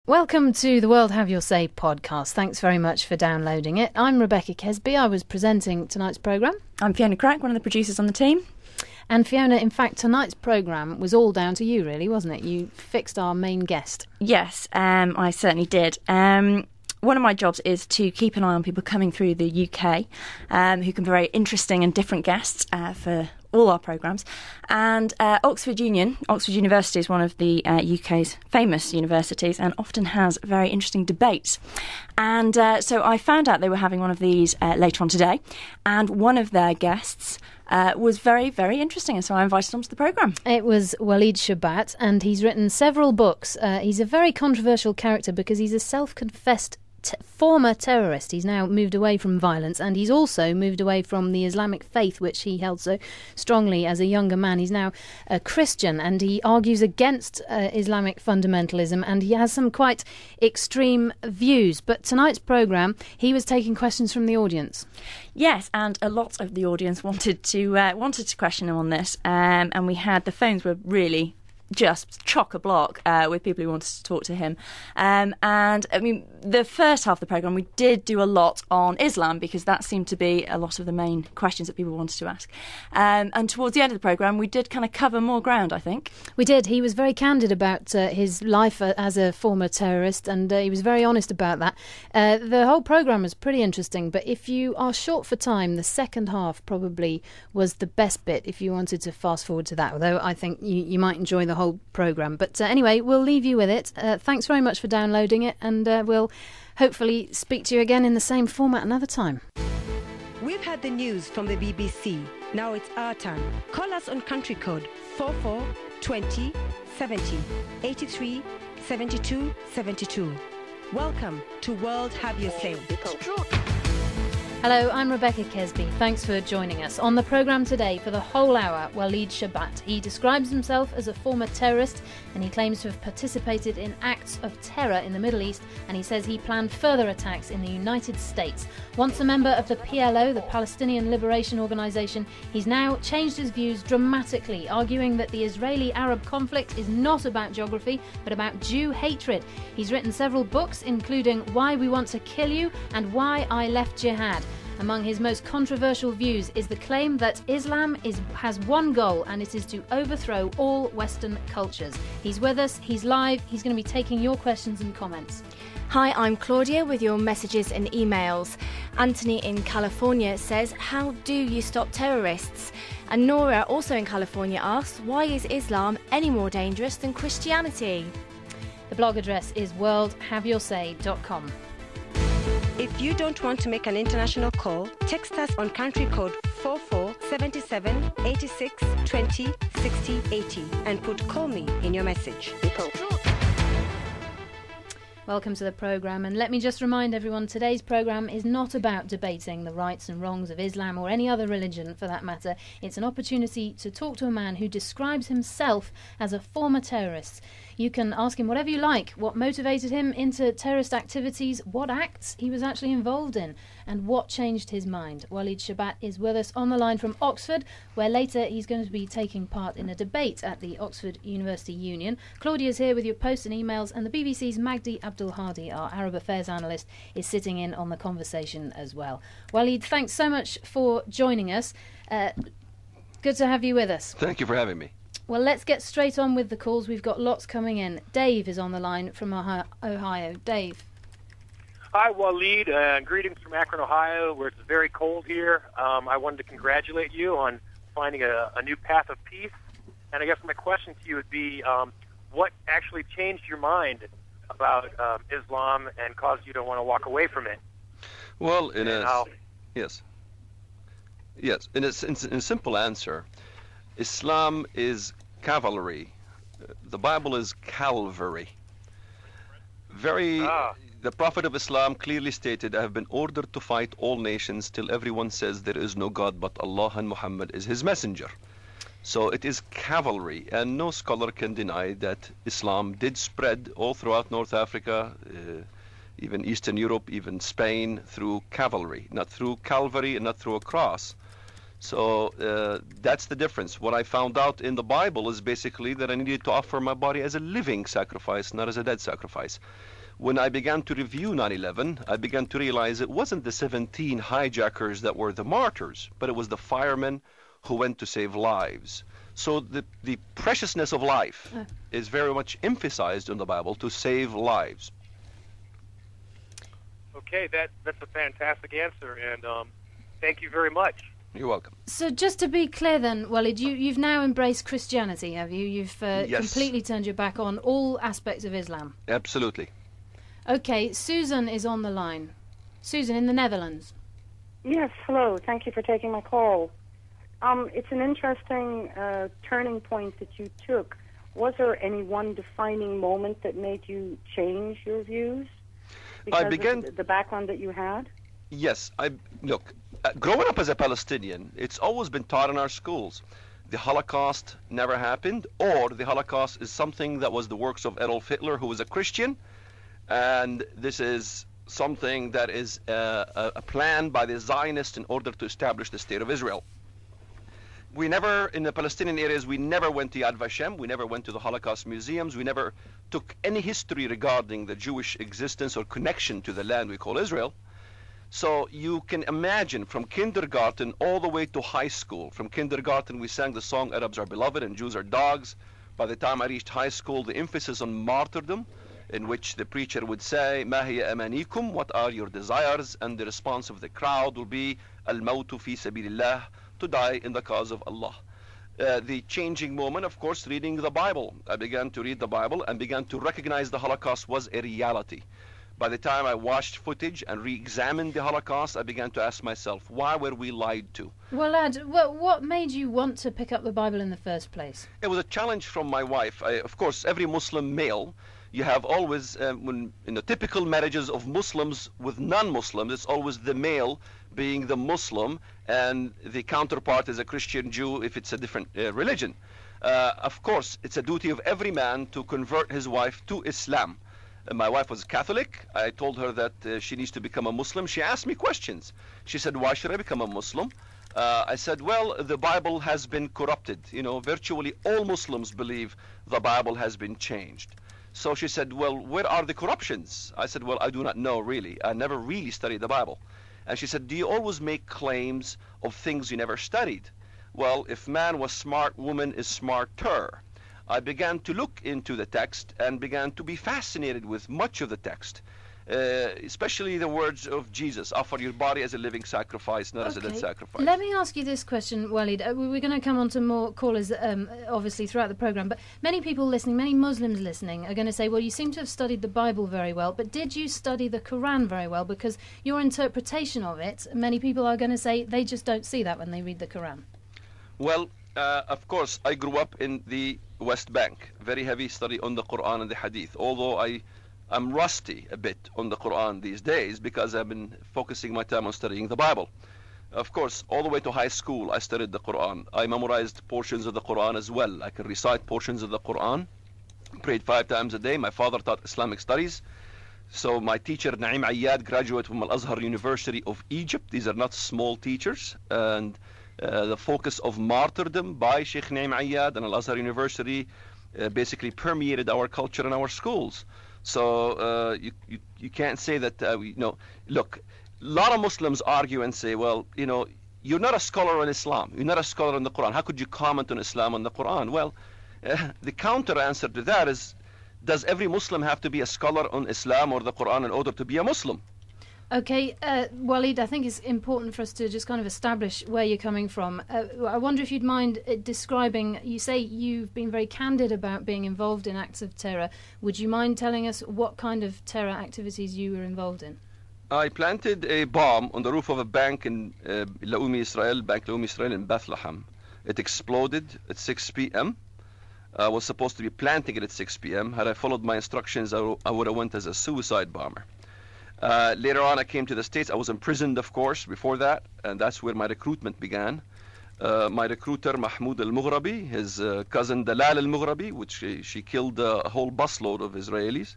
Welcome to the World Have Your Say podcast. Thanks very much for downloading it. I'm Rebecca Kesby. I was presenting tonight's programme. I'm Fiona Crack, one of the producers on the team. And Fiona, in fact, tonight's programme was all down to you, really, wasn't it? You fixed our main guest. Yes, I certainly did. One of my jobs is to keep an eye on people coming through the UK who can be very interesting and different guests for all our programmes. And Oxford University is one of the UK's famous universities and often has very interesting debates. And so I found out they were having one of these later on today, and one of their guests was very, very interesting, and so I invited him to the programme. It was Walid Shoebat, and he's written several books. He's a very controversial character because he's a self-confessed former terrorist. He's now moved away from violence, and he's also moved away from the Islamic faith, which he held so strongly as a younger man. He's now a Christian, and he argues against Islamic fundamentalism, and he has some quite extreme views. But tonight's programme, he was taking questions from the audience. Yes, and a lot of the audience wanted to question him on this, and we had the phones were really just chock-a-block with people who wanted to talk to him. And, I mean, the first half of the programme, we did do a lot on Islam because that seemed to be a lot of the main questions that people wanted to ask. And towards the end of the programme, we did kind of cover more ground, I think. We did. He was very candid about his life as a former terrorist, and he was very honest about that. The whole programme was pretty interesting, but if you are short for time, the second half probably was the best bit if you wanted to fast forward to that, although I think you might enjoy the whole programme. But anyway, we'll leave you with it. Thanks very much for downloading it, and we'll hopefully speak to you again in the same format another time. We've had the news from the BBC. Now it's our turn. Call us on country code 44 20 70 83 72 72. Welcome to World Have Your Say. Hello, I'm Rebecca Kesby. Thanks for joining us. On the programme today for the whole hour, Walid Shoebat. He describes himself as a former terrorist, and he claims to have participated in acts of terror in the Middle East, and he says he planned further attacks in the United States. Once a member of the PLO, the Palestinian Liberation Organization, he's now changed his views dramatically, arguing that the Israeli-Arab conflict is not about geography, but about Jew hatred. He's written several books, including Why We Want to Kill You and Why I Left Jihad. Among his most controversial views is the claim that Islam has one goal, and it is to overthrow all Western cultures. He's with us, he's live, he's going to be taking your questions and comments. Hi, I'm Claudia with your messages and emails. Anthony in California says, how do you stop terrorists? And Nora, also in California, asks, why is Islam any more dangerous than Christianity? The blog address is worldhaveyoursay.com. If you don't want to make an international call, text us on country code 44 77 86 20 60 80 and put call me in your message. Welcome to the programme, and let me just remind everyone, today's programme is not about debating the rights and wrongs of Islam or any other religion for that matter. It's an opportunity to talk to a man who describes himself as a former terrorist. You can ask him whatever you like, what motivated him into terrorist activities, what acts he was actually involved in, and what changed his mind. Walid Shoebat is with us on the line from Oxford, where later he's going to be taking part in a debate at the Oxford University Union. Claudia's here with your posts and emails, and the BBC's Magdi Abdul Hadi, our Arab Affairs analyst, is sitting in on the conversation as well. Walid, thanks so much for joining us. Good to have you with us. Thank you for having me. Well, let's get straight on with the calls. We've got lots coming in. Dave is on the line from Ohio. Dave. Hi, Walid. Greetings from Akron, Ohio, where it's very cold here. I wanted to congratulate you on finding a new path of peace. And I guess my question to you would be, what actually changed your mind about Islam and caused you to want to walk away from it? Well, in a simple answer, Islam is cavalry. The Bible is Calvary. The Prophet of Islam clearly stated, I have been ordered to fight all nations till everyone says there is no God but Allah and Muhammad is his messenger. So it is cavalry, and no scholar can deny that Islam did spread all throughout North Africa, even Eastern Europe, even Spain, through cavalry, not through Calvary and not through a cross. So that's the difference. What I found out in the Bible is basically that I needed to offer my body as a living sacrifice, not as a dead sacrifice. When I began to review 9/11, I began to realize it wasn't the 17 hijackers that were the martyrs, but it was the firemen who went to save lives. So the preciousness of life is very much emphasized in the Bible, to save lives. Okay, that's a fantastic answer, and thank you very much. You're welcome. So just to be clear then, Walid, you've now embraced Christianity, have you? You've Yes. completely turned your back on all aspects of Islam. Absolutely. Okay, Susan is on the line. Susan, in the Netherlands. Yes, hello. Thank you for taking my call. It's an interesting turning point that you took. Was there any one defining moment that made you change your views because of the background that you had? Yes, look, growing up as a Palestinian, it's always been taught in our schools. The Holocaust never happened, or the Holocaust is something that was the works of Adolf Hitler, who was a Christian, and this is something that is a plan by the Zionists in order to establish the state of Israel. We never, in the Palestinian areas, we never went to Yad Vashem, we never went to the Holocaust museums, we never took any history regarding the Jewish existence or connection to the land we call Israel. So you can imagine from kindergarten all the way to high school. From kindergarten we sang the song Arabs are beloved and Jews are dogs. By the time I reached high school, the emphasis on martyrdom, in which the preacher would say, Ma hiya amanikum, what are your desires? And the response of the crowd will be, Al-mawtu fi sabilillah, to die in the cause of Allah. The changing moment, of course, reading the Bible. I began to read the Bible and began to recognize the Holocaust was a reality. By the time I watched footage and re-examined the Holocaust, I began to ask myself, why were we lied to? Well, lad, what made you want to pick up the Bible in the first place? It was a challenge from my wife. Of course, every Muslim male, you have always, in the typical marriages of Muslims with non-Muslims, it's always the male being the Muslim and the counterpart is a Christian Jew if it's a different religion. Of course, it's a duty of every man to convert his wife to Islam. My wife was Catholic. I told her that she needs to become a Muslim. She asked me questions. She said, why should I become a Muslim? I said, well, the Bible has been corrupted. You know, virtually all Muslims believe the Bible has been changed. So she said, well, where are the corruptions? I said, well, I do not know really. I never really studied the Bible. And she said, do you always make claims of things you never studied? Well, if man was smart, woman is smarter. I began to look into the text and began to be fascinated with much of the text, especially the words of Jesus, offer your body as a living sacrifice, not as a dead sacrifice. Let me ask you this question, Walid. We're going to come on to more callers, obviously, throughout the programme, but many people listening, many Muslims listening, are going to say, well, you seem to have studied the Bible very well, but did you study the Quran very well? Because your interpretation of it, many people are going to say they just don't see that when they read the Quran. Well, of course, I grew up in the West Bank, very heavy study on the Quran and the Hadith, although I'm rusty a bit on the Quran these days because I've been focusing my time on studying the Bible. Of course, all the way to high school, I studied the Quran. I memorized portions of the Quran as well. I can recite portions of the Quran, prayed 5 times a day. My father taught Islamic studies. So my teacher, Naim Ayyad, graduated from Al-Azhar University of Egypt. These are not small teachers. And the focus of martyrdom by Sheikh Naim Ayyad and Al-Azhar University basically permeated our culture and our schools. So you can't say that, look, a lot of Muslims argue and say, well, you're not a scholar on Islam. You're not a scholar on the Quran. How could you comment on Islam and the Quran? Well, the counter answer to that is, does every Muslim have to be a scholar on Islam or the Quran in order to be a Muslim? Okay, Walid, I think it's important for us to just kind of establish where you're coming from. I wonder if you'd mind describing, you say you've been very candid about being involved in acts of terror. Would you mind telling us what kind of terror activities you were involved in? I planted a bomb on the roof of a bank in Laomi, Israel, Bank Laomi, Israel in Bethlehem. It exploded at 6 p.m. I was supposed to be planting it at 6 p.m. Had I followed my instructions, I would have went as a suicide bomber. Later on, I came to the States. I was imprisoned, of course, before that, and that's where my recruitment began. My recruiter, Mahmoud al-Mughrabi, his cousin Dalal al-Mughrabi, which she killed a whole busload of Israelis,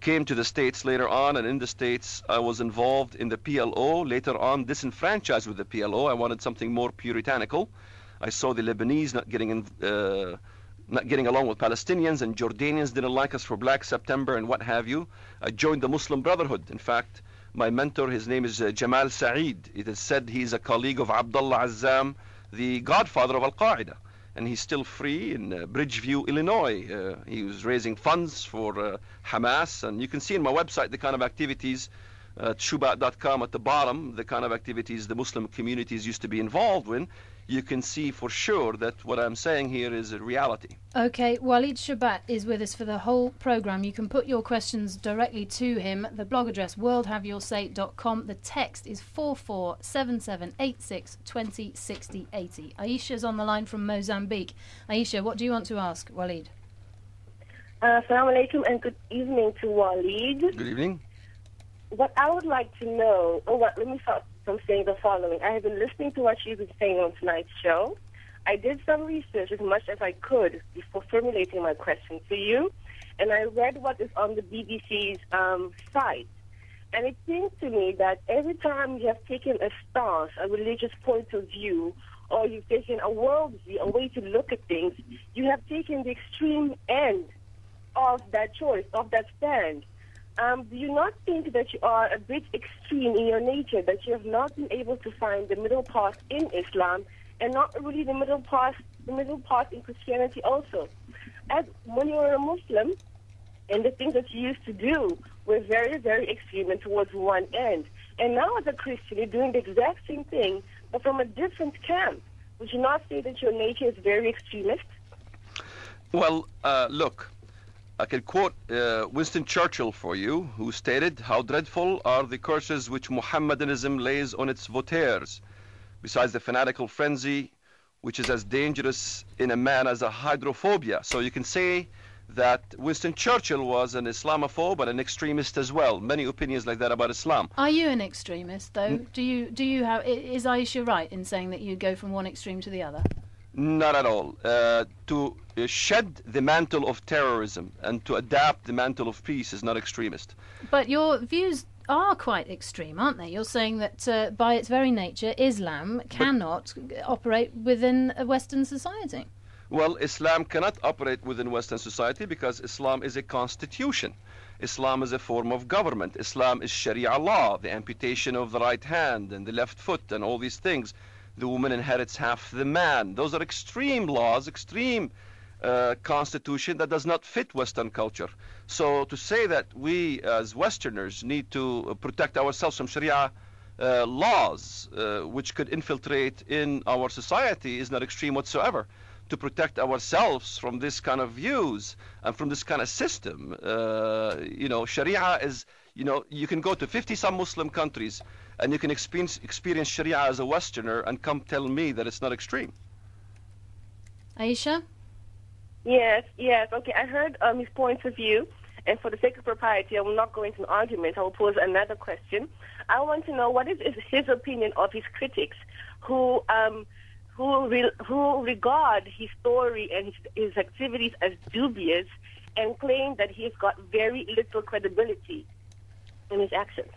came to the States later on, and in the States, I was involved in the PLO. Later on, disenfranchised with the PLO. I wanted something more puritanical. I saw the Lebanese not getting not getting along with Palestinians, and Jordanians didn't like us for Black September and what have you. I joined the Muslim Brotherhood. In fact, my mentor, his name is Jamal Saeed. It is said he's a colleague of Abdullah Azzam, the godfather of Al-Qaeda. And he's still free in Bridgeview, Illinois. He was raising funds for Hamas. And you can see in my website the kind of activities, Shoebat.com at the bottom, the kind of activities the Muslim communities used to be involved in. You can see for sure that what I'm saying here is a reality. Okay, Walid Shoebat is with us for the whole programme. You can put your questions directly to him. The blog address, worldhaveyoursay.com. The text is 447786 20 60 80. Aisha's on the line from Mozambique. Aisha, what do you want to ask Walid? Assalamu alaikum and good evening to Walid. Good evening. What I would like to know, let me start from saying the following. I have been listening to what you've been saying on tonight's show. I did some research as much as I could before formulating my question to you, and I read what is on the BBC's site. And it seems to me that every time you have taken a stance, a religious point of view, or you've taken a worldview, a way to look at things, you have taken the extreme end of that choice, of that stand. Do you not think that you are a bit extreme in your nature, that you have not been able to find the middle path in Islam and not really the middle path in Christianity also? As when you were a Muslim, and the things that you used to do were very, very extreme and towards one end. And now as a Christian, you're doing the exact same thing, but from a different camp. Would you not say that your nature is very extremist? Well, look. I can quote Winston Churchill for you, who stated, "How dreadful are the curses which Mohammedanism lays on its votaires, besides the fanatical frenzy, which is as dangerous in a man as a hydrophobia." So you can say that Winston Churchill was an Islamophobe and an extremist as well. Many opinions like that about Islam. Are you an extremist, though? Do you have? Is Aisha right in saying that you go from one extreme to the other? Not at all. To shed the mantle of terrorism and to adapt the mantle of peace is not extremist. But your views are quite extreme, aren't they? You're saying that by its very nature, Islam cannot operate within a Western society. Well, Islam cannot operate within Western society because Islam is a constitution. Islam is a form of government. Islam is Sharia law, the amputation of the right hand and the left foot and all these things. The woman inherits half the man. Those are extreme laws, extreme constitution that does not fit Western culture. So to say that we as Westerners need to protect ourselves from Sharia laws which could infiltrate in our society is not extreme whatsoever. To protect ourselves from this kind of views and from this kind of system, Sharia is, you can go to 50-some Muslim countries and you can experience Sharia as a Westerner and come tell me that it's not extreme. Aisha? Yes. Okay, I heard his points of view, and for the sake of propriety, I will not go into an argument. I will pose another question. I want to know what is his opinion of his critics who regard his story and his activities as dubious and claim that he has got very little credibility in his actions.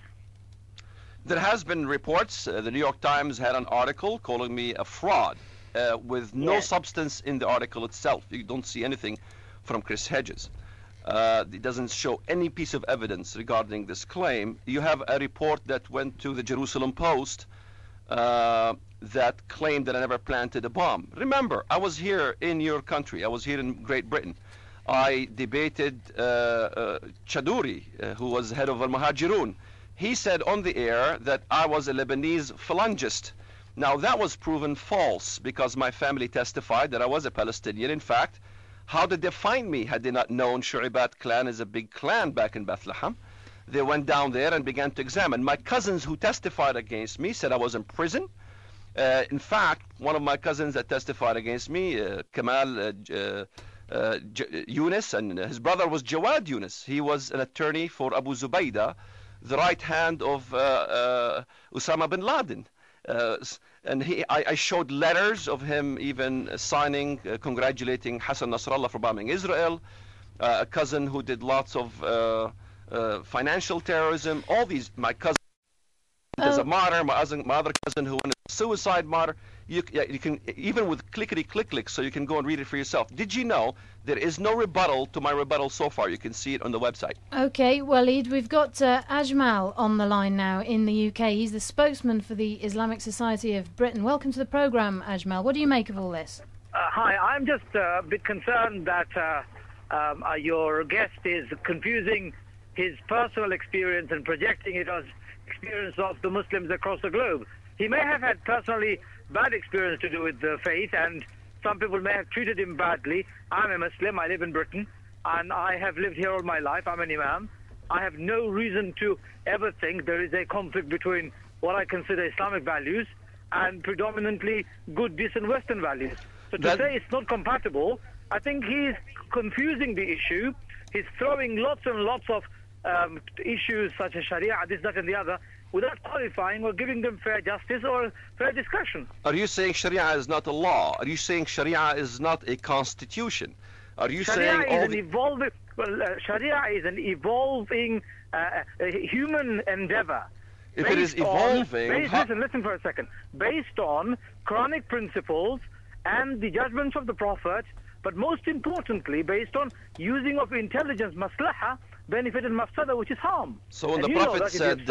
There has been reports. The New York Times had an article calling me a fraud with no substance in the article itself. You don't see anything from Chris Hedges. It doesn't show any piece of evidence regarding this claim. You have a report that went to the Jerusalem Post that claimed that I never planted a bomb. Remember, I was here in your country. I was here in Great Britain. I debated Chadouri, who was head of Al-Muhajirun. He said on the air that I was a Lebanese phalangist. Now, that was proven false because my family testified that I was a Palestinian. In fact, how did they find me had they not known Shoebat clan is a big clan back in Bethlehem? They went down there and began to examine. My cousins who testified against me said I was in prison. In fact, one of my cousins that testified against me, Kamal Yunus, and his brother was Jawad Yunus. He was an attorney for Abu Zubaydah, the right hand of Osama bin Laden. And I showed letters of him even signing, congratulating Hassan Nasrallah for bombing Israel, a cousin who did lots of financial terrorism, all these, my cousin as a martyr, my other cousin who went a suicide martyr. You can, even with click, so you can go and read it for yourself. Did you know there is no rebuttal to my rebuttal so far? You can see it on the website. Okay, Walid, we've got Ajmal on the line now in the UK. He's the spokesman for the Islamic Society of Britain. Welcome to the programme, Ajmal. What do you make of all this? Hi, I'm just a bit concerned that your guest is confusing his personal experience and projecting it as experience of the Muslims across the globe. He may have had personally bad experience to do with the faith, and some people may have treated him badly. I'm a Muslim, I live in Britain, and I have lived here all my life. I'm an imam. I have no reason to ever think there is a conflict between what I consider Islamic values and predominantly good, decent Western values. So to say it's not compatible, I think he's confusing the issue. He's throwing lots and lots of issues such as Sharia, this, that and the other, without qualifying or giving them fair justice or fair discussion. Are you saying Sharia is not a law? Are you saying Sharia is not a constitution? Are you saying Sharia is an evolving human endeavor. If it is evolving... Listen for a second. Based on Quranic principles and the judgments of the Prophet, but most importantly, based on using of intelligence, maslaha, benefit and mafsada, which is harm. So when the Prophet said,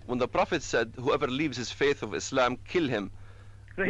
when the Prophet said, whoever leaves his faith of Islam, kill him. No,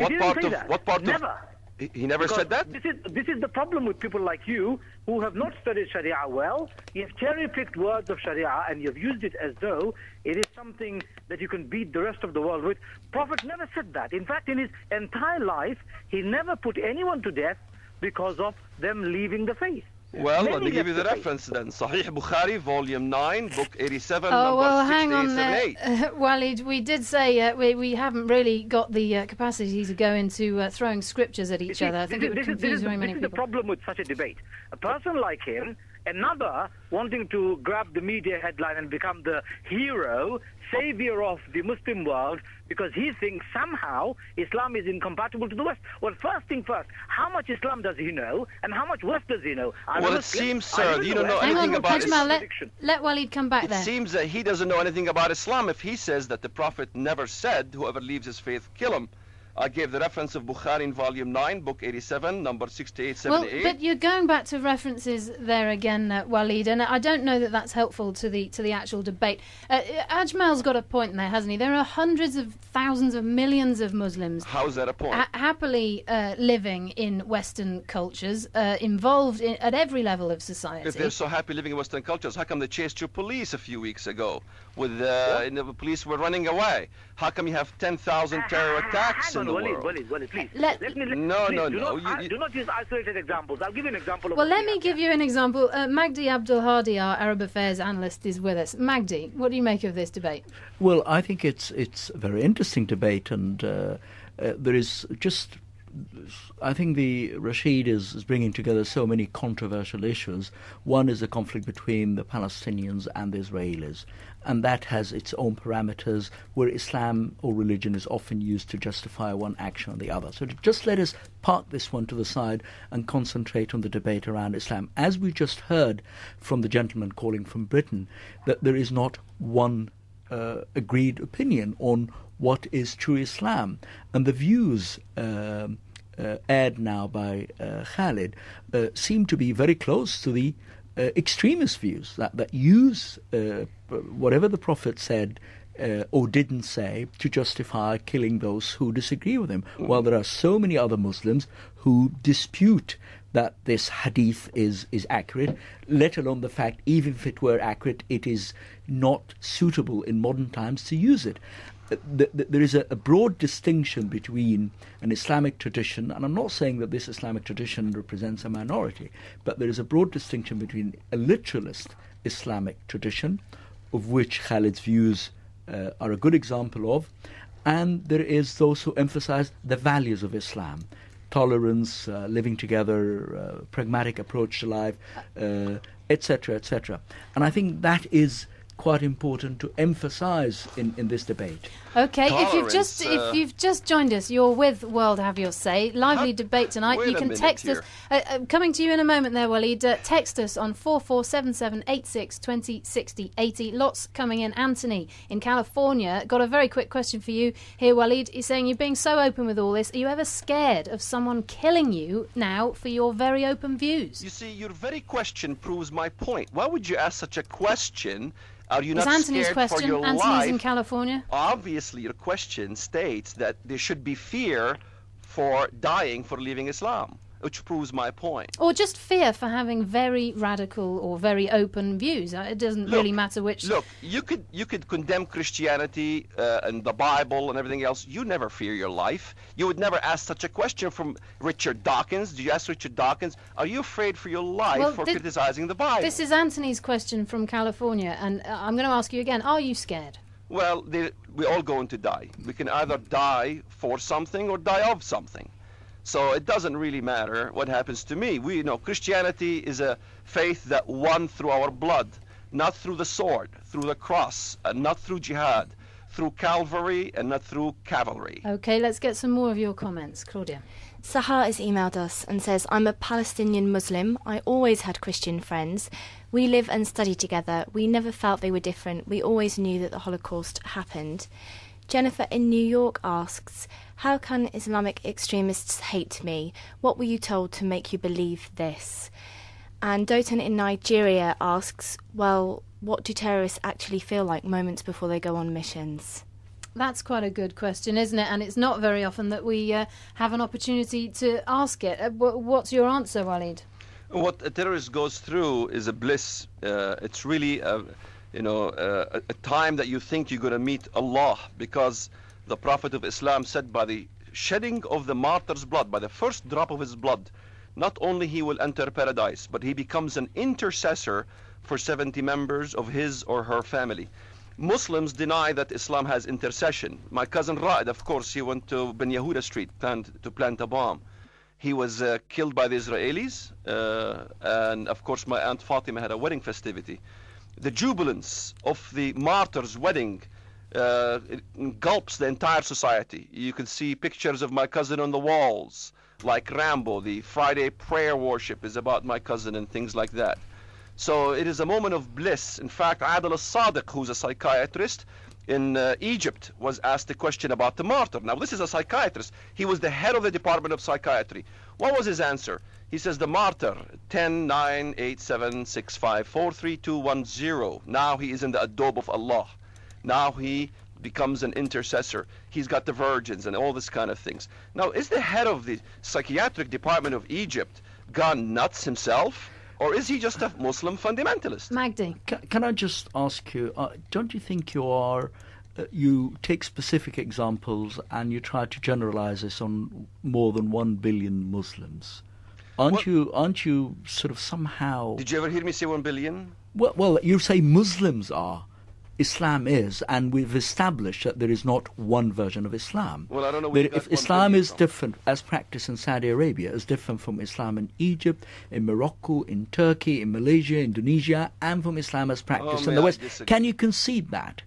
he never said that? This is the problem with people like you who have not studied Sharia well. You've cherry-picked words of Sharia and you've used it as though it is something that you can beat the rest of the world with. Prophet never said that. In fact, in his entire life, he never put anyone to death because of them leaving the faith. Well, let me give you the reference then. Sahih Bukhari, volume 9, book 87, oh, well, number hang on 6878. Walid, we did say we haven't really got the capacity to go into throwing scriptures at each other. I think it would confuse very many people. This is the problem with such a debate. A person like him, another wanting to grab the media headline and become the hero, savior of the Muslim world, because he thinks somehow Islam is incompatible to the West. Well, first thing first, how much Islam does he know, and how much West does he know? Well, it seems, sir, you don't know hang anything on, about Islam. Let Walid come back there. It seems that he doesn't know anything about Islam if he says that the Prophet never said, whoever leaves his faith, kill him. I gave the reference of Bukhari in volume 9, book 87, number 6878. Well, but you're going back to references there again, Walid, and I don't know that that's helpful to the actual debate. Ajmal's got a point there, hasn't he? There are hundreds of thousands of millions of Muslims. How is that a point? Happily living in Western cultures, involved at every level of society. If they're so happy living in Western cultures, how come they chased your police a few weeks ago? The police were running away. How come you have 10,000 terror attacks in the world? Walid, please. No. Do not use isolated examples. I'll give you an example of... Well, let me give you an example. Magdi Abdul Hadi, our Arab Affairs analyst, is with us. Magdi, what do you make of this debate? Well, I think it's a very interesting debate, and there is just... I think the Rashid is bringing together so many controversial issues. One is the conflict between the Palestinians and the Israelis, and that has its own parameters where Islam or religion is often used to justify one action or the other. So just let us park this one to the side and concentrate on the debate around Islam. As we just heard from the gentleman calling from Britain, that there is not one agreed opinion on what is true Islam, and the views aired now by Khalid seem to be very close to the extremist views that use whatever the Prophet said or didn't say to justify killing those who disagree with him, while there are so many other Muslims who dispute that this hadith is accurate, let alone the fact, even if it were accurate, it is not suitable in modern times to use it. There is a broad distinction between an Islamic tradition, and I'm not saying that this Islamic tradition represents a minority, but there is a broad distinction between a literalist Islamic tradition, of which Khalid's views are a good example of, and there is those who emphasize the values of Islam: tolerance, living together, pragmatic approach to life, etc., etc. And I think that is quite important to emphasize in this debate. Okay, Tolerance, if you've just joined us, you're with World Have Your Say. Lively debate tonight. Wait You a can minute text us. here. Coming to you in a moment there, Walid. Text us on 447786 20 60 80. Lots coming in. Anthony in California got a very quick question for you here, Walid. He's saying, you're being so open with all this. Are you ever scared of someone killing you now for your very open views? You see, your very question proves my point. Why would you ask such a question? Are you It's not Anthony's scared question. for your Anthony's life? in California. Obviously, your question states that there should be fear for dying for leaving Islam, which proves my point. Or just fear for having very radical or very open views. It doesn't really matter which. Look, you could condemn Christianity and the Bible and everything else. You never fear your life. You would never ask such a question from Richard Dawkins. Did you ask Richard Dawkins, are you afraid for your life for criticizing the Bible? This is Anthony's question from California, and I'm going to ask you again, are you scared? Well, we're all going to die. We can either die for something or die of something. So it doesn't really matter what happens to me. We know Christianity is a faith that won through our blood, not through the sword, through the cross, and not through jihad, through Calvary and not through cavalry. Okay, let's get some more of your comments. Claudia. Sahar has emailed us and says, I'm a Palestinian Muslim. I always had Christian friends. We live and study together. We never felt they were different. We always knew that the Holocaust happened. Jennifer in New York asks, how can Islamic extremists hate me? What were you told to make you believe this? And Dotan in Nigeria asks, well, what do terrorists actually feel like moments before they go on missions? That's quite a good question, isn't it? And it's not very often that we have an opportunity to ask it. What's your answer, Walid? What a terrorist goes through is a bliss. It's really a time that you think you're going to meet Allah, because the Prophet of Islam said, by the shedding of the martyr's blood, by the first drop of his blood, not only he will enter paradise, but he becomes an intercessor for 70 members of his or her family. Muslims deny that Islam has intercession. My cousin Ra'id, of course, he went to Ben Yehuda Street to plant a bomb. He was killed by the Israelis, and of course my Aunt Fatima had a wedding festivity. The jubilance of the martyr's wedding it engulfs the entire society. You can see pictures of my cousin on the walls, like Rambo. The Friday prayer worship is about my cousin and things like that. So it is a moment of bliss. In fact, Adil al-Sadiq, who's a psychiatrist in Egypt, was asked a question about the martyr. Now, this is a psychiatrist. He was the head of the Department of Psychiatry. What was his answer? He says, the martyr, 10, 9, 8, 7, 6, 5, 4, 3, 2, 1, 0. Now he is in the adobe of Allah. Now he becomes an intercessor. He's got the virgins and all this kind of things. Now, is the head of the psychiatric department of Egypt gone nuts himself? Or is he just a Muslim fundamentalist? Magdi. Can I just ask you, don't you think you take specific examples and you try to generalize this on more than 1 billion Muslims? Aren't you sort of somehow... Did you ever hear me say 1 billion? Well, you say Muslims are. Islam is, and we've established that there is not one version of Islam. Well, I don't know where if Islam is different, as practiced in Saudi Arabia, is different from Islam in Egypt, in Morocco, in Turkey, in Malaysia, Indonesia, and from Islam as practiced in the West. Can you concede that?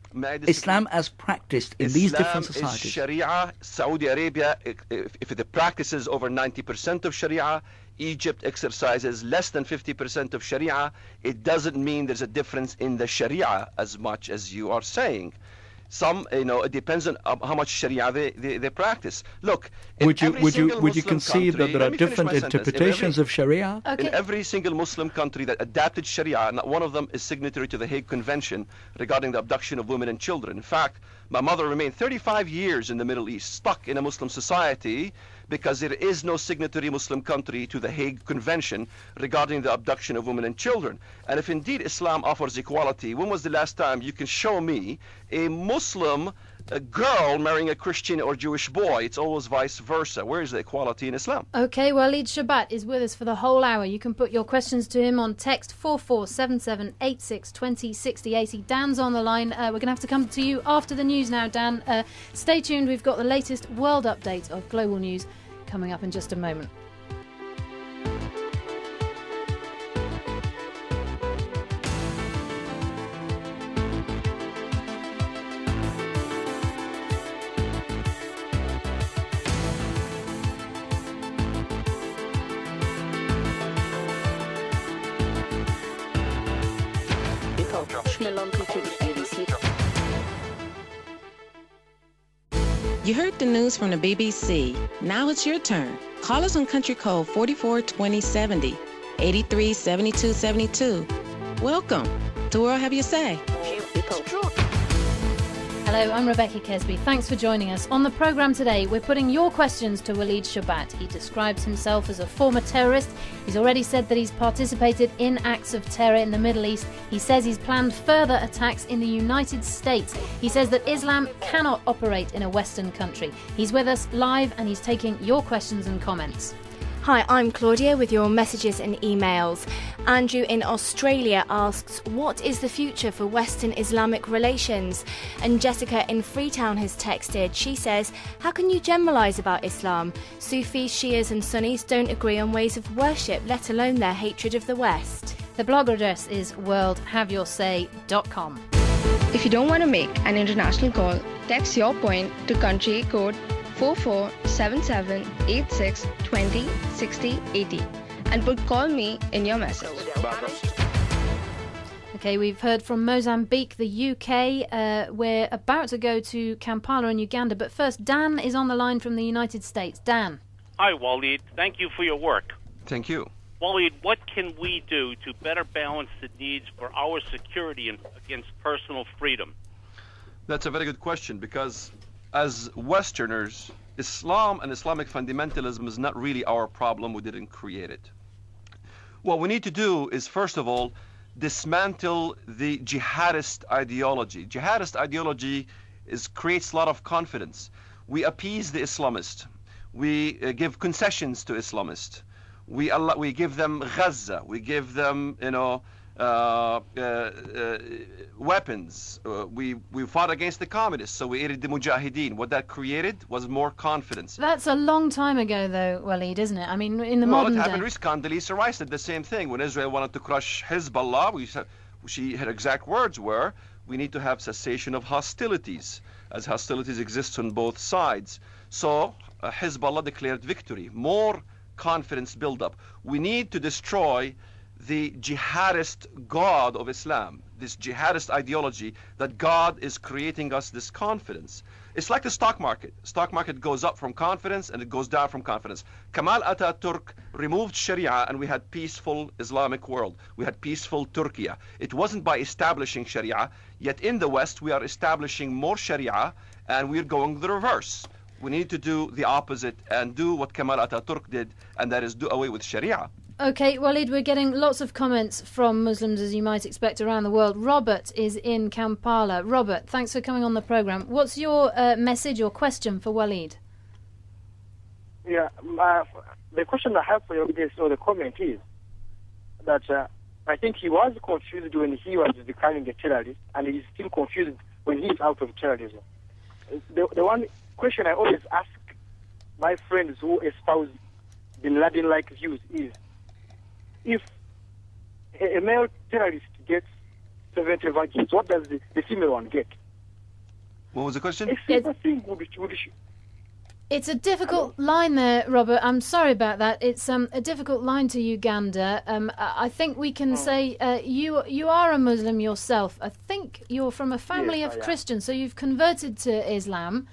Islam as practiced in these different societies? Is Sharia. Saudi Arabia, if it practices over 90% of Sharia, Egypt exercises less than 50% of Sharia. It doesn't mean there's a difference in the Sharia as much as you are saying. It depends on how much Sharia they practice. Look, would you concede that there are different interpretations of Sharia? Okay. In every single Muslim country that adapted Sharia, not one of them is signatory to the Hague Convention regarding the abduction of women and children. In fact, my mother remained 35 years in the Middle East, stuck in a Muslim society, because there is no signatory Muslim country to the Hague Convention regarding the abduction of women and children. And if indeed Islam offers equality, when was the last time you can show me a Muslim girl marrying a Christian or Jewish boy? It's always vice versa. Where is the equality in Islam? Okay, Walid Shoebat is with us for the whole hour. You can put your questions to him on text 447786 20 60 80. Dan's on the line. We're going to have to come to you after the news now, Dan. Stay tuned. We've got the latest world update of global news coming up in just a moment. You heard the news from the BBC. Now it's your turn. Call us on country code 44 2070, 83 72 72. Welcome to World Have Your Say. Hello, I'm Rebecca Kesby. Thanks for joining us. On the programme today, we're putting your questions to Walid Shoebat. He describes himself as a former terrorist. He's already said that he's participated in acts of terror in the Middle East. He says he's planned further attacks in the United States. He says that Islam cannot operate in a Western country. He's with us live and he's taking your questions and comments. Hi, I'm Claudia with your messages and emails. Andrew in Australia asks, what is the future for Western Islamic relations? And Jessica in Freetown has texted. She says, how can you generalise about Islam? Sufis, Shias and Sunnis don't agree on ways of worship, let alone their hatred of the West. The blog address is worldhaveyoursay.com. If you don't want to make an international call, text your point to country code 447786206080 and put call me in your message. Okay, we've heard from Mozambique, the UK. We're about to go to Kampala in Uganda, but first Dan is on the line from the United States. Dan. Hi, Walid. Thank you for your work. Thank you. Walid, what can we do to better balance the needs for our security against personal freedom? That's a very good question, because as Westerners, Islam and Islamic fundamentalism is not really our problem. We didn't create it. What we need to do is, first of all, dismantle the jihadist ideology. Jihadist ideology creates a lot of confidence. We appease the Islamist. We give concessions to Islamists. We give them Gaza. We give them, weapons. We fought against the communists, so we aided the Mujahideen. What that created was more confidence. That's a long time ago, though, Walid, isn't it? I mean, in the modern day. Well, it happened recently. Condoleezza Rice did the same thing. When Israel wanted to crush Hezbollah, her exact words were, we need to have cessation of hostilities, as hostilities exist on both sides. So Hezbollah declared victory. More confidence build-up. We need to destroy the jihadist God of Islam, this jihadist ideology that God is creating us this confidence. It's like the stock market. Stock market goes up from confidence and it goes down from confidence. Kemal Ataturk removed Sharia and we had peaceful Islamic world. We had peaceful Turkey. It wasn't by establishing Sharia, yet in the West we are establishing more Sharia and we're going the reverse. We need to do the opposite and do what Kemal Ataturk did, and that is do away with Sharia. Okay, Walid, we're getting lots of comments from Muslims, as you might expect, around the world. Robert is in Kampala. Robert, thanks for coming on the programme. What's your message or question for Walid? Yeah, the question I have for you, or the comment is that I think he was confused when he was becoming a terrorist, and he's still confused when he's out of terrorism. The one question I always ask my friends who espouse Bin Laden-like views is, if a male terrorist gets 70 virgins, what does the female one get? What was the question? It's a difficult line there, Robert. I'm sorry about that. It's a difficult line to Uganda. I think we can say you are a Muslim yourself. I think you're from a family of Christians, so you've converted to Islam.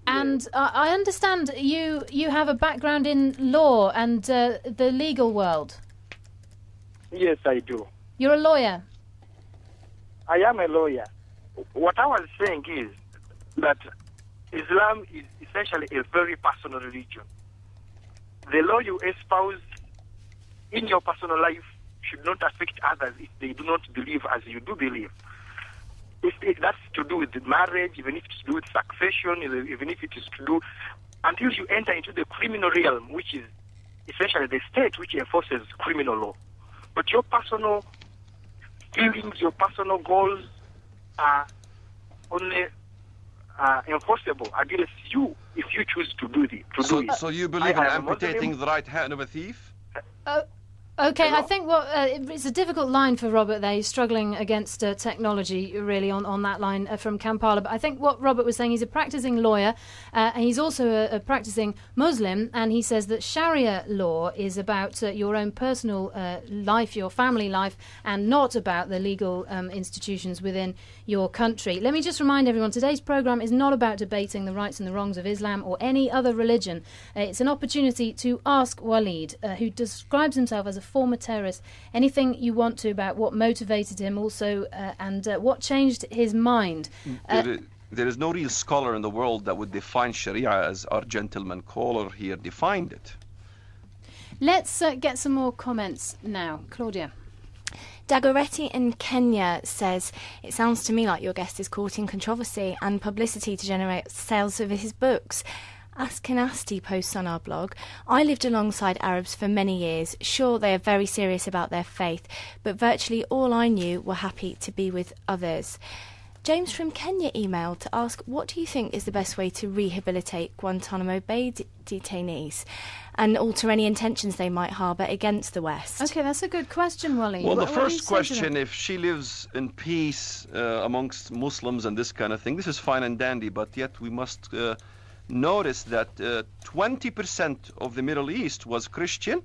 And I understand you have a background in law and the legal world. Yes, I do. You're a lawyer. I am a lawyer. What I was saying is that Islam is essentially a very personal religion. The law you espouse in your personal life should not affect others if they do not believe as you do believe. If that's to do with marriage, even if it's to do with succession, even if it is to do, until you enter into the criminal realm, which is essentially the state which enforces criminal law. But your personal feelings, your personal goals are only enforceable against you if you choose to do it. So you believe in amputating the right hand of a thief? OK, I think it's a difficult line for Robert there. He's struggling against technology, really, on that line from Kampala. But I think what Robert was saying, he's a practising lawyer, and he's also a practising Muslim, and he says that Sharia law is about your own personal life, your family life, and not about the legal institutions within your country. Let me just remind everyone, today's programme is not about debating the rights and the wrongs of Islam or any other religion. It's an opportunity to ask Walid, who describes himself as a former terrorist, anything you want to about what motivated him also and what changed his mind. There is no real scholar in the world that would define Sharia as our gentleman caller here defined it. Let's get some more comments now. Claudia. Dagoretti in Kenya says, it sounds to me like your guest is courting controversy and publicity to generate sales of his books. Askenasti posts on our blog, I lived alongside Arabs for many years. Sure, they are very serious about their faith, but virtually all I knew were happy to be with others. James from Kenya emailed to ask, what do you think is the best way to rehabilitate Guantanamo Bay detainees and alter any intentions they might harbour against the West? OK, that's a good question, Wally. Well, the first question, if she lives in peace amongst Muslims and this kind of thing, this is fine and dandy, but yet we must notice that 20% of the Middle East was Christian.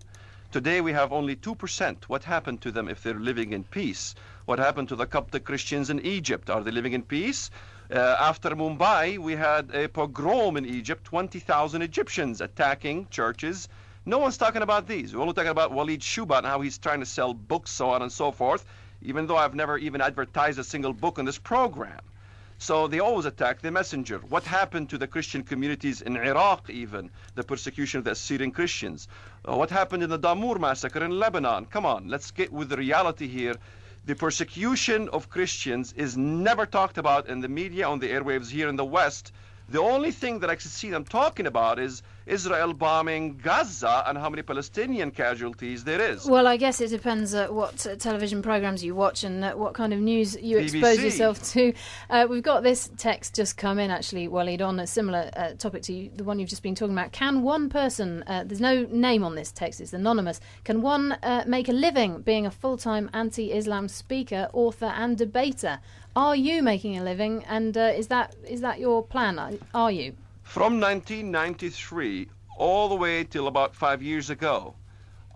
Today we have only 2%. What happened to them if they're living in peace? What happened to the Coptic Christians in Egypt? Are they living in peace? After Mumbai, we had a pogrom in Egypt, 20,000 Egyptians attacking churches. No one's talking about these. We're only talking about Walid Shoebat and how he's trying to sell books, so on and so forth, even though I've never even advertised a single book on this program. So they always attack the messenger. What happened to the Christian communities in Iraq even, the persecution of the Syrian Christians? What happened in the Damour massacre in Lebanon? Come on, let's get with the reality here. The persecution of Christians is never talked about in the media, on the airwaves here in the West. The only thing that I can see them talking about is Israel bombing Gaza and how many Palestinian casualties there is. Well, I guess it depends what television programmes you watch and what kind of news you expose yourself to. We've got this text just come in, actually, Walid, on a similar topic to the one you've just been talking about. Can one person, there's no name on this text, it's anonymous, can one make a living being a full-time anti-Islam speaker, author and debater? Are you making a living, and is that your plan? Are you? From 1993 all the way till about 5 years ago,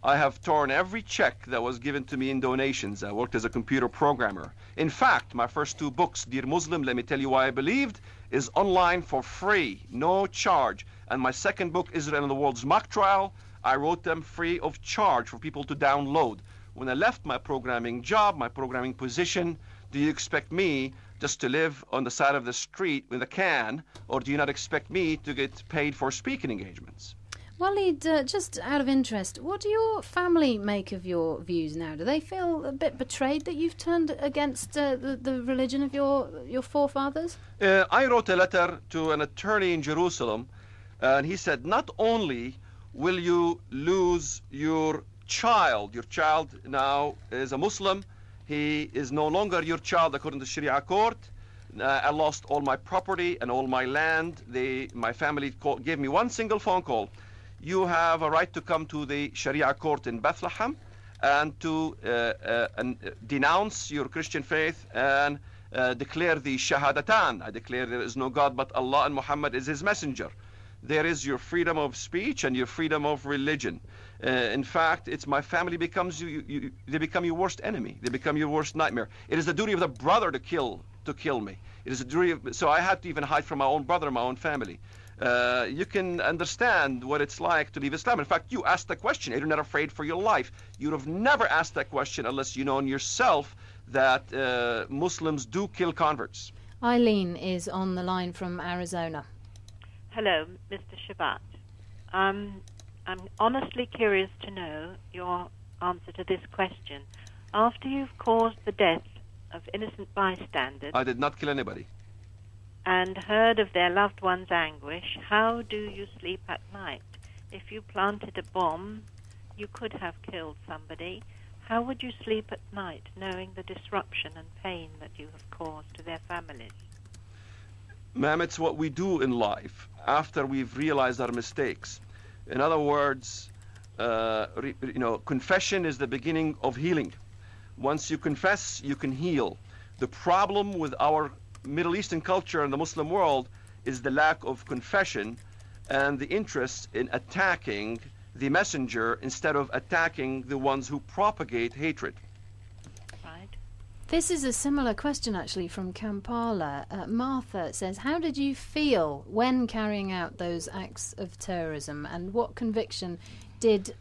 I have torn every check that was given to me in donations. I worked as a computer programmer. In fact, my first 2 books, Dear Muslim, Let Me Tell You Why I Believed, is online for free, no charge. And my second book, Israel and the World's Mock Trial, I wrote them free of charge for people to download. When I left my programming job, my programming position, do you expect me just to live on the side of the street with a can, or do you not expect me to get paid for speaking engagements? Walid, just out of interest, what do your family make of your views now? Do they feel a bit betrayed that you've turned against the religion of your forefathers? I wrote a letter to an attorney in Jerusalem, and he said, not only will you lose your child now is a Muslim, he is no longer your child according to Sharia court. I lost all my property and all my land. My family gave me one single phone call. You have a right to come to the Sharia court in Bethlehem and to denounce your Christian faith and declare the Shahadatan. I declare there is no God but Allah and Muhammad is his messenger. There is your freedom of speech and your freedom of religion. In fact, it's my family becomes they become your worst enemy. They become your worst nightmare. It is the duty of the brother to kill me. It is a duty of, so I had to even hide from my own brother, my own family. You can understand what it's like to leave Islam. In fact, you asked the question, you're not afraid for your life. You'd have never asked that question unless you known yourself that Muslims do kill converts. Eileen is on the line from Arizona. Hello, Mr. Shoebat. I'm honestly curious to know your answer to this question. After you've caused the death of innocent bystanders... I did not kill anybody. ...and heard of their loved ones' anguish, how do you sleep at night? If you planted a bomb, you could have killed somebody. How would you sleep at night knowing the disruption and pain that you have caused to their families? Ma'am, it's what we do in life after we've realized our mistakes. In other words, confession is the beginning of healing. Once you confess, you can heal. The problem with our Middle Eastern culture and the Muslim world is the lack of confession and the interest in attacking the messenger instead of attacking the ones who propagate hatred. This is a similar question, actually, from Kampala. Martha says, how did you feel when carrying out those acts of terrorism, and what conviction did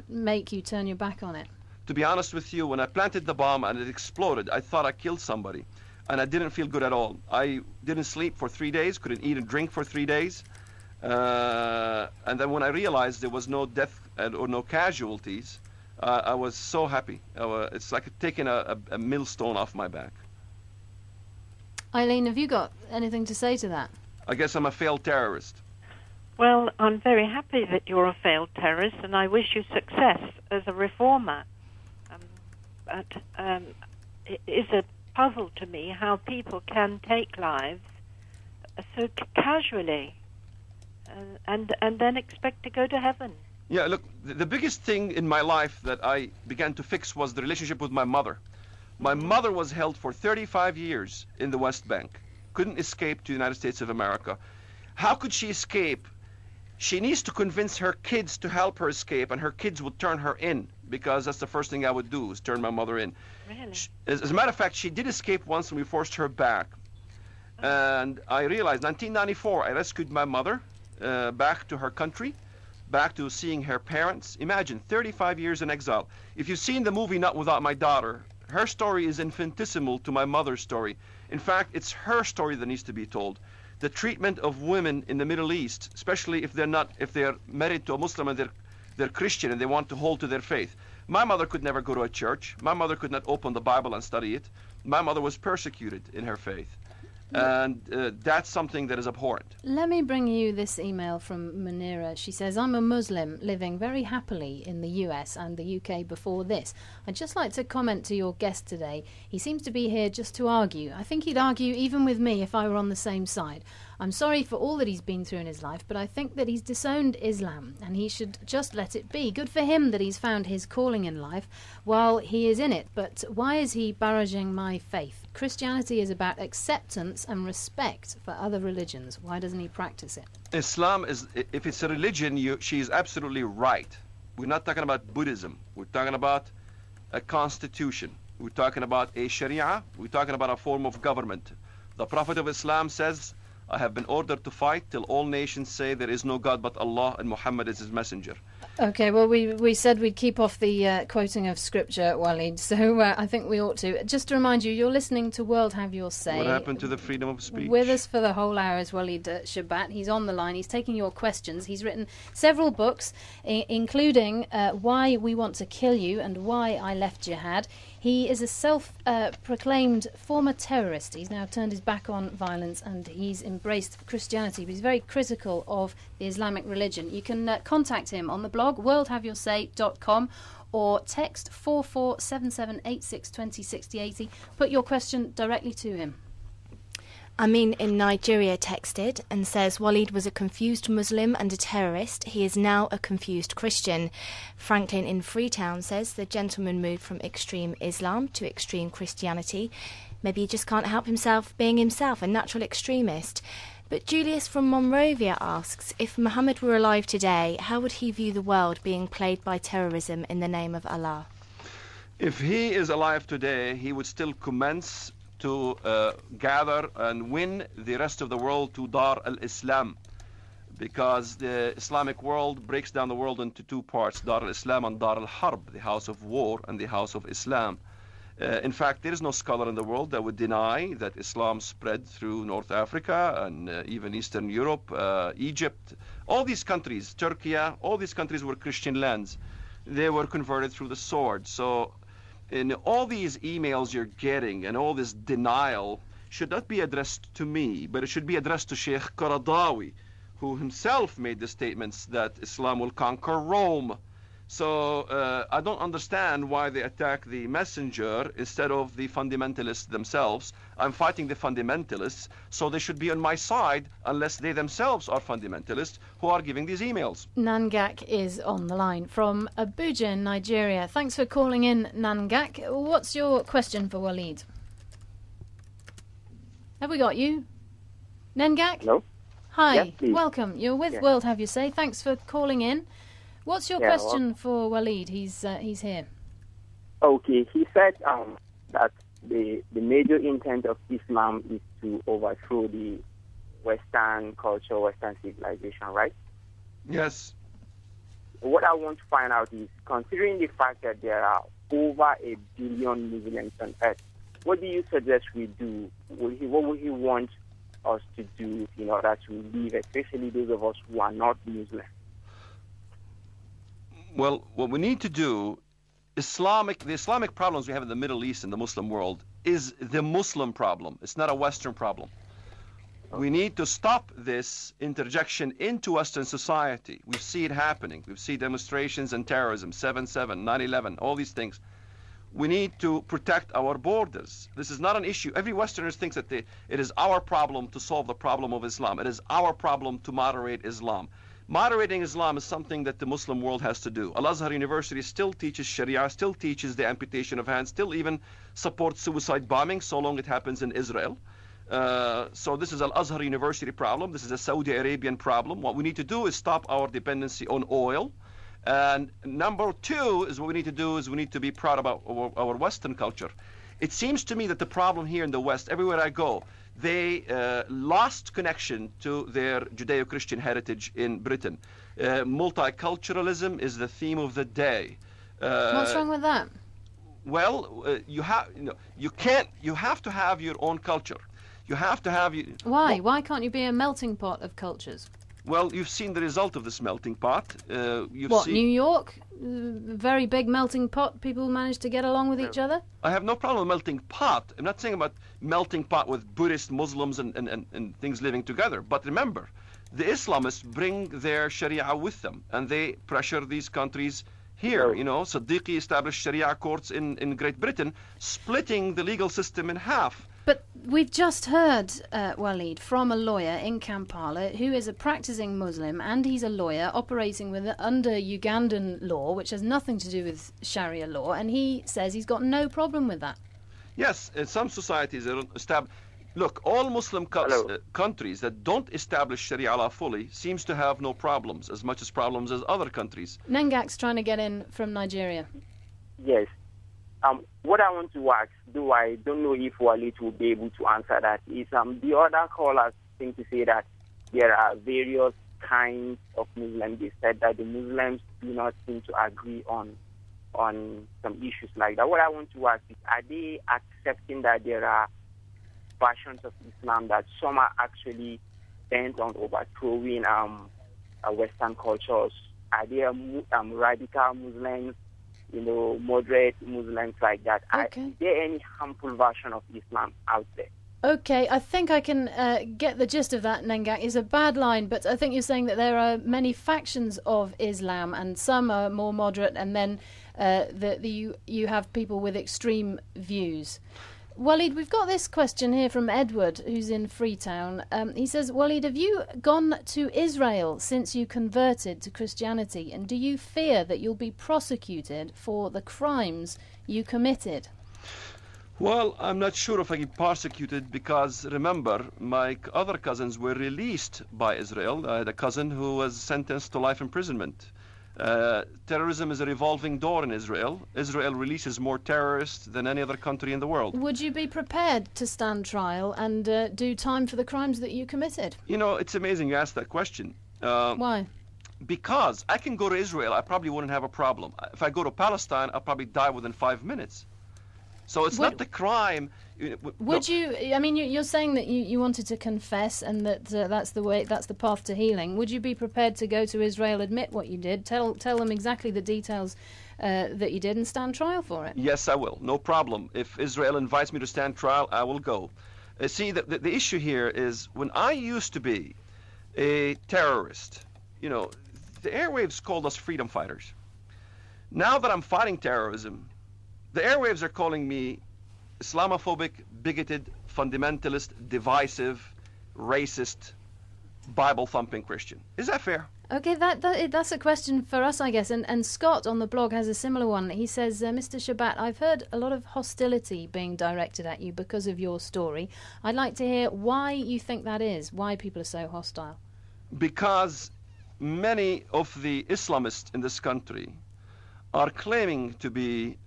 make you turn your back on it? To be honest with you, when I planted the bomb and it exploded, I thought I killed somebody, and I didn't feel good at all. I didn't sleep for 3 days, couldn't eat and drink for 3 days. And then when I realized there was no death or no casualties, I was so happy. It's like taking a millstone off my back. Eileen, have you got anything to say to that? I guess I'm a failed terrorist. Well, I'm very happy that you're a failed terrorist, and I wish you success as a reformer. It is a puzzle to me how people can take lives so casually and then expect to go to heaven. Yeah, look, the biggest thing in my life that I began to fix was the relationship with my mother. My mother was held for 35 years in the West Bank, couldn't escape to the United States of America. How could she escape? She needs to convince her kids to help her escape, and her kids would turn her in, because that's the first thing I would do, is turn my mother in. Really? As a matter of fact, she did escape once, and we forced her back. And I realized, 1994, I rescued my mother back to her country, back to seeing her parents. Imagine, 35 years in exile. If you've seen the movie Not Without My Daughter, her story is infinitesimal to my mother's story. In fact, it's her story that needs to be told. The treatment of women in the Middle East, especially if they're married to a Muslim and they're Christian and they want to hold to their faith. My mother could never go to a church. My mother could not open the Bible and study it. My mother was persecuted in her faith. And that's something that is abhorrent. Let me bring you this email from Munira. She says, I'm a Muslim living very happily in the US and the UK before this. I'd just like to comment to your guest today. He seems to be here just to argue. I think he'd argue even with me if I were on the same side. I'm sorry for all that he's been through in his life, but I think that he's disowned Islam and he should just let it be. Good for him that he's found his calling in life while he is in it. But why is he barraging my faith? Christianity is about acceptance and respect for other religions. Why doesn't he practice it? Islam is, if it's a religion, she is absolutely right. We're not talking about Buddhism. We're talking about a constitution. We're talking about a Sharia. We're talking about a form of government. The Prophet of Islam says, I have been ordered to fight till all nations say there is no God but Allah and Muhammad is his messenger. Okay, well, we said we'd keep off the quoting of scripture, Walid, so I think we ought to. Just to remind you, you're listening to World Have Your Say. What happened to the freedom of speech? With us for the whole hour is Walid Shoebat. He's on the line. He's taking your questions. He's written several books, including Why We Want to Kill You and Why I Left Jihad. He is a self-proclaimed former terrorist. He's now turned his back on violence and he's embraced Christianity, but he's very critical of the Islamic religion. You can contact him on the blog worldhaveyoursay.com or text 447786206080. Put your question directly to him. Amin in Nigeria texted and says Walid was a confused Muslim and a terrorist. He is now a confused Christian. Franklin in Freetown says the gentleman moved from extreme Islam to extreme Christianity. Maybe he just can't help himself being himself, a natural extremist. But Julius from Monrovia asks, if Muhammad were alive today, how would he view the world being plagued by terrorism in the name of Allah? If he is alive today, he would still commence to gather and win the rest of the world to Dar al-Islam, because the Islamic world breaks down the world into two parts, Dar al-Islam and Dar al-Harb, the house of war and the house of Islam. In fact, there is no scholar in the world that would deny that Islam spread through North Africa and even Eastern Europe, Egypt, all these countries, Turkey, all these countries were Christian lands. They were converted through the sword. So in all these emails you're getting and all this denial should not be addressed to me, but it should be addressed to Sheikh Qaradawi, who himself made the statements that Islam will conquer Rome. So I don't understand why they attack the messenger instead of the fundamentalists themselves. I'm fighting the fundamentalists, so they should be on my side unless they themselves are fundamentalists who are giving these emails. Nangak is on the line from Abuja in Nigeria. Thanks for calling in, Nangak. What's your question for Walid? Have we got you? Nangak? Hello? Hi, yes, please. Welcome. You're with Yeah. World Have You Say. Thanks for calling in. What's your Yeah, question for Walid? He's here. Okay, he said that the major intent of Islam is to overthrow the Western culture, Western civilization, right? Yes. What I want to find out is, considering the fact that there are over 1 billion Muslims on earth, what do you suggest we do? What would he want us to do in order to live, especially those of us who are not Muslim? Well, what we need to do, the Islamic problems we have in the Middle East and the Muslim world is the Muslim problem. It's not a Western problem. We need to stop this interjection into Western society. We see it happening. We see demonstrations and terrorism, 7/7, 9/11, all these things. We need to protect our borders. This is not an issue. Every Westerner thinks that it is our problem to solve the problem of Islam. It is our problem to moderate Islam. Moderating Islam is something that the Muslim world has to do. Al-Azhar University still teaches Sharia, still teaches the amputation of hands, still even supports suicide bombing, so long it happens in Israel. So this is Al-Azhar University problem. This is a Saudi Arabian problem. What we need to do is stop our dependency on oil. And number two is what we need to do is we need to be proud about our Western culture. It seems to me that the problem here in the West, everywhere I go, they lost connection to their Judeo-Christian heritage in Britain. Multiculturalism is the theme of the day. What's wrong with that? Well, you have to have your own culture. You have to have Why? Why can't you be a melting pot of cultures? Well, you've seen the result of this melting pot. New York? Very big melting pot. People manage to get along with each other? I have no problem with melting pot. I'm not saying about melting pot with Buddhist, Muslims, and things living together. But remember, the Islamists bring their Sharia with them, and they pressure these countries here. You know, Siddiqui established Sharia courts in Great Britain, splitting the legal system in half. But we've just heard, Walid, from a lawyer in Kampala who is a practicing Muslim, and he's a lawyer operating under Ugandan law, which has nothing to do with Sharia law, and he says he's got no problem with that. Yes, in some societies they don't establish. Look, all Muslim countries that don't establish Sharia law fully seems to have no problems, as much as problems as other countries. Nengak's trying to get in from Nigeria. Yes. What I want to ask, though I don't know if Walid will be able to answer that, is the other callers seem to say that there are various kinds of Muslims. They said that the Muslims do not seem to agree on some issues like that. What I want to ask is, are they accepting that there are versions of Islam that some are actually bent on overthrowing Western cultures? Are there radical Muslims, moderate Muslims like that? Okay. Is there any harmful version of Islam out there? Okay, I think I can get the gist of that, Nengak. It's a bad line, but I think you're saying that there are many factions of Islam, and some are more moderate, and then you have people with extreme views. Walid, we've got this question here from Edward, who's in Freetown. He says, Walid, have you gone to Israel since you converted to Christianity, and do you fear that you'll be prosecuted for the crimes you committed? Well, I'm not sure if I get persecuted because, remember, my other cousins were released by Israel. I had a cousin who was sentenced to life imprisonment. Terrorism is a revolving door in Israel. Israel releases more terrorists than any other country in the world. Would you be prepared to stand trial and do time for the crimes that you committed? It's amazing you asked that question. Why? Because I can go to Israel, I probably wouldn't have a problem. If I go to Palestine, I'll probably die within 5 minutes. So it's not the crime. Would you? I mean, you're saying that you wanted to confess, and that that's the path to healing. Would you be prepared to go to Israel, admit what you did, tell them exactly the details that you did, and stand trial for it? Yes, I will. No problem. If Israel invites me to stand trial, I will go. See, the issue here is when I used to be a terrorist, the airwaves called us freedom fighters. Now that I'm fighting terrorism, the airwaves are calling me Islamophobic, bigoted, fundamentalist, divisive, racist, Bible-thumping Christian. Is that fair? Okay, that's a question for us, I guess. And Scott on the blog has a similar one. He says, Mr. Shoebat, I've heard a lot of hostility being directed at you because of your story. I'd like to hear why you think that is, why people are so hostile. Because many of the Islamists in this country are claiming to be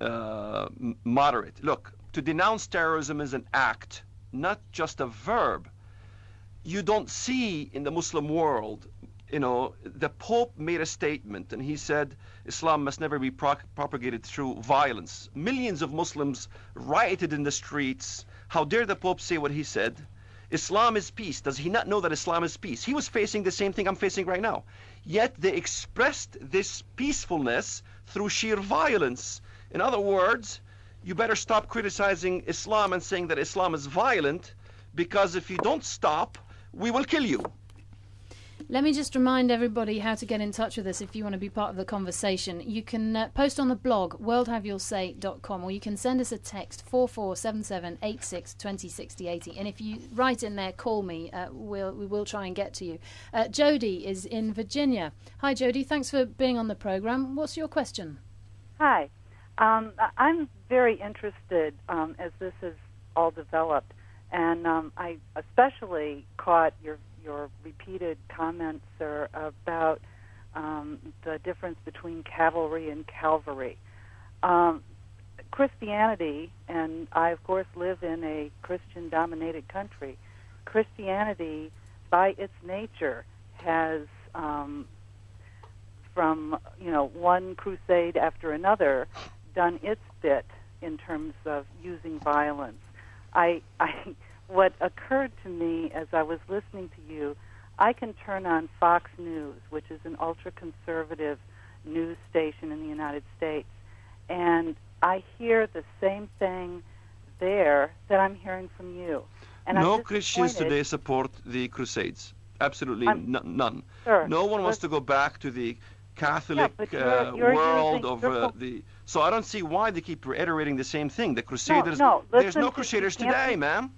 moderate. Look, to denounce terrorism is an act, not just a verb. You don't see in the Muslim world, the Pope made a statement and he said Islam must never be propagated through violence. Millions of Muslims rioted in the streets. How dare the Pope say what he said? Islam is peace. Does he not know that Islam is peace? He was facing the same thing I'm facing right now. Yet they expressed this peacefulness through sheer violence. In other words, you better stop criticizing Islam and saying that Islam is violent, because if you don't stop, we will kill you. Let me just remind everybody how to get in touch with us if you want to be part of the conversation. You can post on the blog, worldhaveyoursay.com, or you can send us a text, 447786206080. And if you write in there, call me, we will try and get to you. Jody is in Virginia. Hi, Jody. Thanks for being on the programme. What's your question? Hi. I'm very interested as this has all developed, and I especially caught your repeated comments, sir, about the difference between cavalry and Calvary. Christianity, and I, of course, live in a Christian-dominated country. Christianity, by its nature, has, from one crusade after another, done its bit in terms of using violence. What occurred to me as I was listening to you, I can turn on Fox News, which is an ultra-conservative news station in the United States, and I hear the same thing there that I'm hearing from you. And no Christians today support the Crusades. Absolutely none. Sure. No one wants to go back to the Catholic world of the... So I don't see why they keep reiterating the same thing. The Crusaders... There's no Crusaders today, ma'am.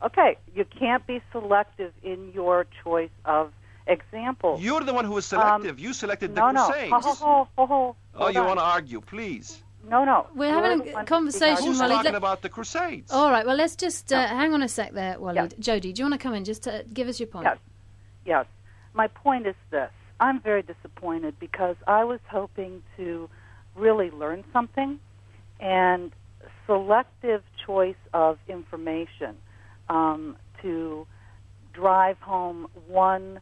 Okay, you can't be selective in your choice of examples. You're the one who was selective. You selected the Crusades. No. Oh, you want to argue, please. No. We're having a conversation, Who's Walid. talking about the Crusades? All right, well, let's just hang on a sec there, Walid. Yeah. Jody, do you want to come in just to give us your point? Yes. My point is this. I'm very disappointed because I was hoping to really learn something, and selective choice of information to drive home one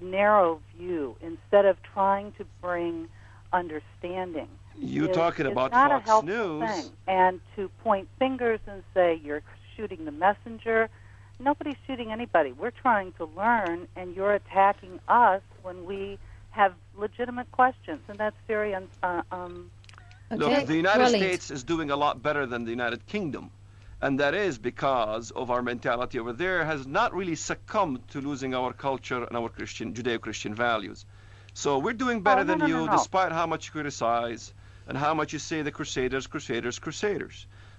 narrow view instead of trying to bring understanding. You talking about not Fox a helpful News? Thing. And to point fingers and say you're shooting the messenger. Nobody's shooting anybody. We're trying to learn, and you're attacking us when we have legitimate questions, and that's very Look, the United States is doing a lot better than the United Kingdom. And that is because of our mentality over there has not really succumbed to losing our culture and our Judeo-Christian values. So we're doing better than you, despite how much you criticize and how much you say the Crusaders.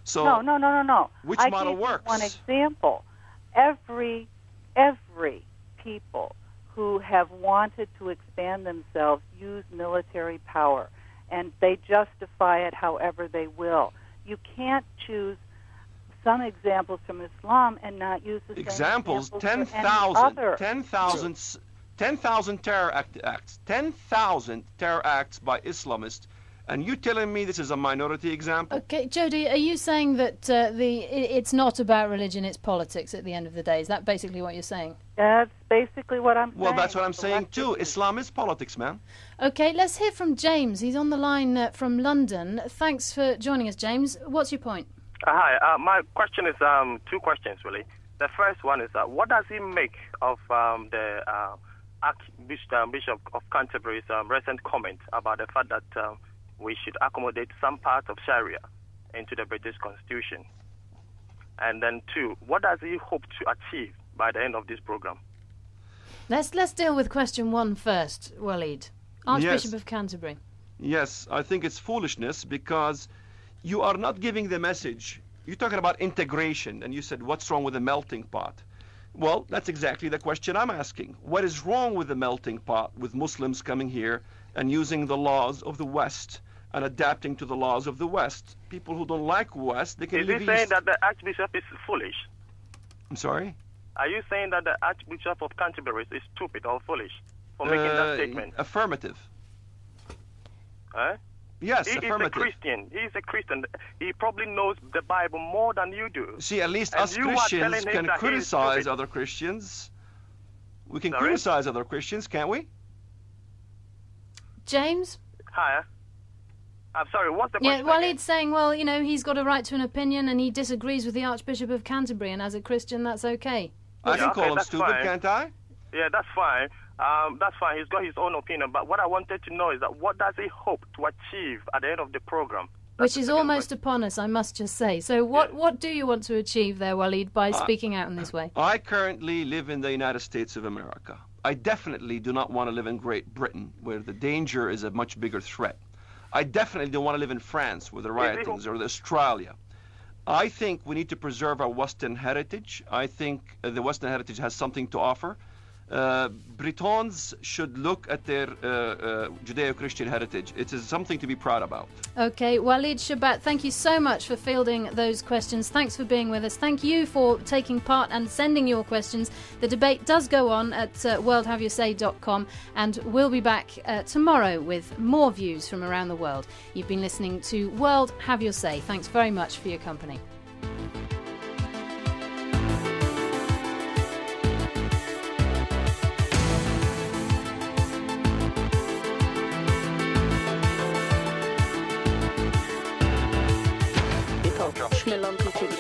So no. Which model works? One example. Every people who have wanted to expand themselves use military power, and they justify it however they will. You can't choose some examples from Islam and not use the same examples. 10,000 terror acts. 10,000 terror acts by Islamists. And you telling me this is a minority example? Okay, Jody, are you saying that it's not about religion, it's politics at the end of the day? Is that basically what you're saying? That's basically what I'm saying. Well, that's what I'm saying too. Islam is politics, man. Okay, let's hear from James. He's on the line from London. Thanks for joining us, James. What's your point? Hi, my question is two questions, really. The first one is, what does he make of the Archbishop of Canterbury's recent comment about the fact that we should accommodate some part of Sharia into the British Constitution? And then two, what does he hope to achieve by the end of this program? Let's deal with question one first, Walid. Archbishop of Canterbury. Yes, I think it's foolishness because you are not giving the message. You're talking about integration, and you said, what's wrong with the melting pot? Well, that's exactly the question I'm asking. What is wrong with the melting pot, with Muslims coming here and using the laws of the West and adapting to the laws of the West? People who don't like West, they can Is live he saying east. that the Archbishop is foolish? I'm sorry? Are you saying that the Archbishop of Canterbury is stupid or foolish for making that statement? Affirmative. Huh? Yes, he affirmative. is a Christian. He is a Christian. He probably knows the Bible more than you do. See, at least And us you are Christians telling him can that he is criticize stupid. other Christians. We can Sorry? criticize other Christians, can't we? James? Hi. I'm sorry, what's the Yeah, question? Walid's saying, well, you know, he's got a right to an opinion and he disagrees with the Archbishop of Canterbury, and as a Christian, that's okay. I can call him that's stupid, fine. can't I? Yeah, that's fine. That's fine. He's got his own opinion. But what I wanted to know is that what does he hope to achieve at the end of the program? Which is almost upon us, I must just say. So what do you want to achieve there, Walid, by speaking out in this way? I currently live in the United States of America. I definitely do not want to live in Great Britain, where the danger is a much bigger threat. I definitely don't want to live in France, with the riotings, or Australia. I think we need to preserve our Western heritage. I think the Western heritage has something to offer. Britons should look at their Judeo-Christian heritage. It is something to be proud about. Okay, Walid Shoebat, thank you so much for fielding those questions. Thanks for being with us. Thank you for taking part and sending your questions. The debate does go on at worldhaveyoursay.com, and we'll be back tomorrow with more views from around the world. You've been listening to World Have Your Say. Thanks very much for your company. Schnell anrufen.